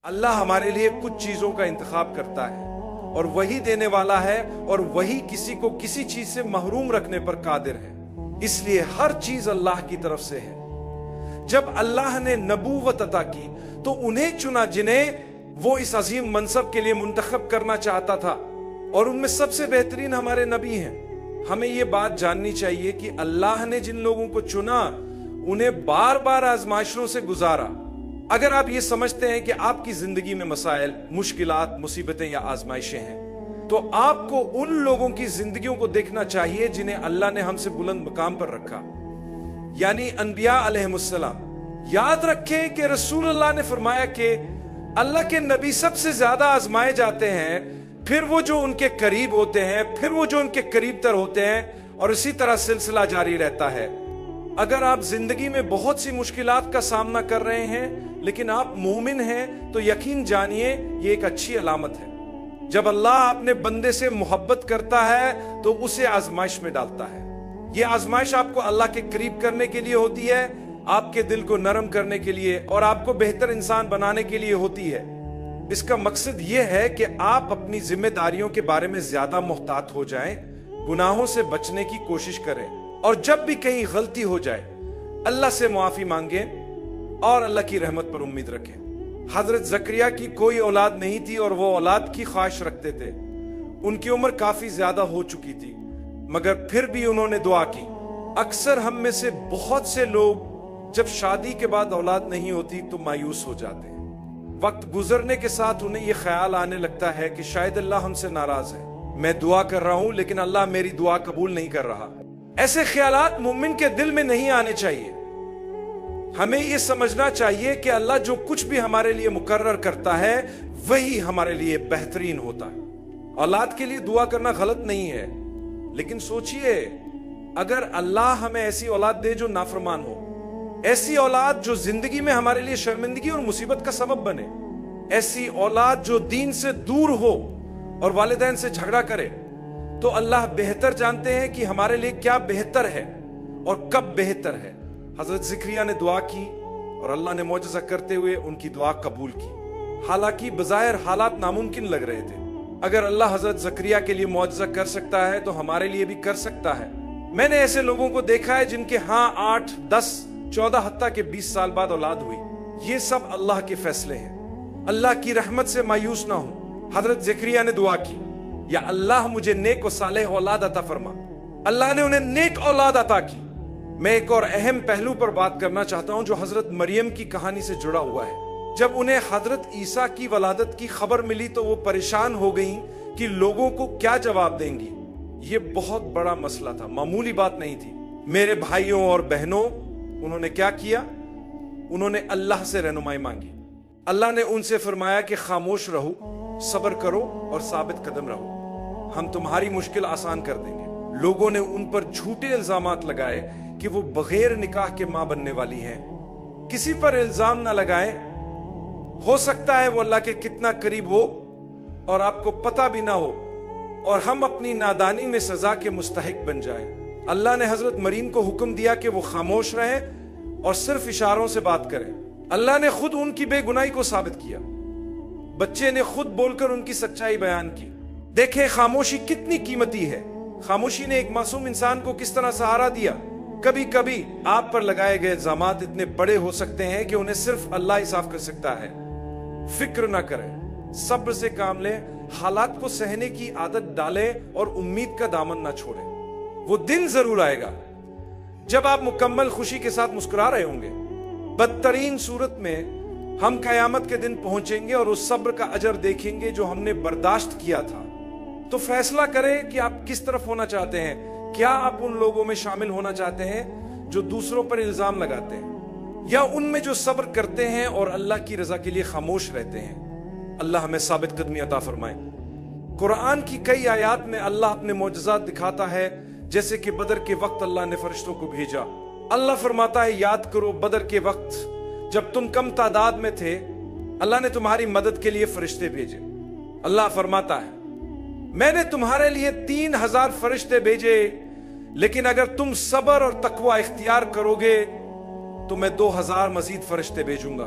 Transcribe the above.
اللہ ہمارے لیے کچھ چیزوں کا انتخاب کرتا ہے اور وہی دینے والا ہے اور وہی کسی کو کسی چیز سے محروم رکھنے پر قادر ہے. اس لیے ہر چیز اللہ کی طرف سے ہے. جب اللہ نے نبوت عطا کی تو انہیں چنا جنہیں وہ اس عظیم منصب کے لیے منتخب کرنا چاہتا تھا، اور ان میں سب سے بہترین ہمارے نبی ہیں. ہمیں یہ بات جاننی چاہیے کہ اللہ نے جن لوگوں کو چنا انہیں بار بار آزمائشوں سے گزارا. اگر آپ یہ سمجھتے ہیں کہ آپ کی زندگی میں مسائل، مشکلات، مصیبتیں یا آزمائشیں ہیں تو آپ کو ان لوگوں کی زندگیوں کو دیکھنا چاہیے جنہیں اللہ نے ہم سے بلند مقام پر رکھا، یعنی انبیاء علیہم السلام. یاد رکھیں کہ رسول اللہ نے فرمایا کہ اللہ کے نبی سب سے زیادہ آزمائے جاتے ہیں، پھر وہ جو ان کے قریب ہوتے ہیں، پھر وہ جو ان کے قریب تر ہوتے ہیں، اور اسی طرح سلسلہ جاری رہتا ہے. اگر آپ زندگی میں بہت سی مشکلات کا سامنا کر رہے ہیں لیکن آپ مومن ہیں تو یقین جانیے یہ ایک اچھی علامت ہے. جب اللہ اپنے بندے سے محبت کرتا ہے تو اسے آزمائش میں ڈالتا ہے. یہ آزمائش آپ کو اللہ کے قریب کرنے کے لیے ہوتی ہے، آپ کے دل کو نرم کرنے کے لیے اور آپ کو بہتر انسان بنانے کے لیے ہوتی ہے. اس کا مقصد یہ ہے کہ آپ اپنی ذمہ داریوں کے بارے میں زیادہ محتاط ہو جائیں، گناہوں سے بچنے کی کوشش کریں، اور جب بھی کہیں غلطی ہو جائے اللہ سے معافی مانگیں اور اللہ کی رحمت پر امید رکھیں. حضرت زکریا کی کوئی اولاد نہیں تھی اور وہ اولاد کی خواہش رکھتے تھے. ان کی عمر کافی زیادہ ہو چکی تھی مگر پھر بھی انہوں نے دعا کی. اکثر ہم میں سے بہت سے لوگ جب شادی کے بعد اولاد نہیں ہوتی تو مایوس ہو جاتے ہیں. وقت گزرنے کے ساتھ انہیں یہ خیال آنے لگتا ہے کہ شاید اللہ ہم سے ناراض ہے. میں دعا کر رہا ہوں لیکن اللہ میری دعا قبول نہیں کر رہا. ایسے خیالات مومن کے دل میں نہیں آنے چاہیے. ہمیں یہ سمجھنا چاہیے کہ اللہ جو کچھ بھی ہمارے لیے مقرر کرتا ہے وہی ہمارے لیے بہترین ہوتا ہے. اولاد کے لیے دعا کرنا غلط نہیں ہے، لیکن سوچئے اگر اللہ ہمیں ایسی اولاد دے جو نافرمان ہو، ایسی اولاد جو زندگی میں ہمارے لیے شرمندگی اور مصیبت کا سبب بنے، ایسی اولاد جو دین سے دور ہو اور والدین سے جھگڑا کرے، تو اللہ بہتر جانتے ہیں کہ ہمارے لیے کیا بہتر ہے اور کب بہتر ہے. حضرت زکریا نے دعا کی اور اللہ نے معجزہ کرتے ہوئے ان کی دعا قبول کی. حالانکہ بظاہر حالات ناممکن لگ رہے تھے. اگر اللہ حضرت زکریا کے لیے معجزہ کر سکتا ہے تو ہمارے لیے بھی کر سکتا ہے. میں نے ایسے لوگوں کو دیکھا ہے جن کے 8, 10, 14 حتیٰ کہ 20 سال بعد اولاد ہوئی. یہ سب اللہ کے فیصلے ہیں. اللہ کی رحمت سے مایوس نہ ہو. حضرت زکریا نے دعا کی، یا اللہ مجھے نیک و صالح اولاد عطا فرما. اللہ نے انہیں نیک اولاد عطا کی. میں ایک اور اہم پہلو پر بات کرنا چاہتا ہوں جو حضرت مریم کی کہانی سے جڑا ہوا ہے. جب انہیں حضرت عیسیٰ کی ولادت کی خبر ملی تو وہ پریشان ہو گئیں کہ لوگوں کو کیا جواب دیں گی. یہ بہت بڑا مسئلہ تھا، معمولی بات نہیں تھی. میرے بھائیوں اور بہنوں، انہوں نے کیا کیا؟ انہوں نے اللہ سے رہنمائی مانگی. اللہ نے ان سے فرمایا کہ خاموش رہو، صبر کرو اور ثابت قدم رہو، ہم تمہاری مشکل آسان کر دیں گے. لوگوں نے ان پر جھوٹے الزامات لگائے کہ وہ بغیر نکاح کے ماں بننے والی ہیں. کسی پر الزام نہ لگائیں، ہو سکتا ہے وہ اللہ کے کتنا قریب ہو اور آپ کو پتہ بھی نہ ہو اور ہم اپنی نادانی میں سزا کے مستحق بن جائیں. اللہ نے حضرت مریم کو حکم دیا کہ وہ خاموش رہیں اور صرف اشاروں سے بات کریں. اللہ نے خود ان کی بے گناہی کو ثابت کیا. بچے نے خود بول کر ان کی سچائی بیان کی. دیکھیں خاموشی کتنی قیمتی ہے. خاموشی نے ایک معصوم انسان کو کس طرح سہارا دیا. کبھی کبھی آپ پر لگائے گئے الزامات اتنے بڑے ہو سکتے ہیں کہ انہیں صرف اللہ ہی صاف کر سکتا ہے. فکر نہ کریں، صبر سے کام لیں، حالات کو سہنے کی عادت ڈالیں اور امید کا دامن نہ چھوڑیں. وہ دن ضرور آئے گا جب آپ مکمل خوشی کے ساتھ مسکرا رہے ہوں گے. بدترین صورت میں ہم قیامت کے دن پہنچیں گے اور اس صبر کا اجر دیکھیں گے جو ہم نے برداشت کیا تھا. تو فیصلہ کریں کہ آپ کس طرف ہونا چاہتے ہیں. کیا آپ ان لوگوں میں شامل ہونا چاہتے ہیں جو دوسروں پر الزام لگاتے ہیں، یا ان میں جو صبر کرتے ہیں اور اللہ کی رضا کے لیے خاموش رہتے ہیں؟ اللہ ہمیں ثابت قدمی عطا فرمائے. قرآن کی کئی آیات میں اللہ اپنے معجزات دکھاتا ہے، جیسے کہ بدر کے وقت اللہ نے فرشتوں کو بھیجا. اللہ فرماتا ہے یاد کرو بدر کے وقت جب تم کم تعداد میں تھے، اللہ نے تمہاری مدد کے لیے فرشتے بھیجے. اللہ فرماتا ہے میں نے تمہارے لیے 3000 فرشتے بھیجے، لیکن اگر تم صبر اور تقوی اختیار کرو گے تو میں 2000 مزید فرشتے بھیجوں گا.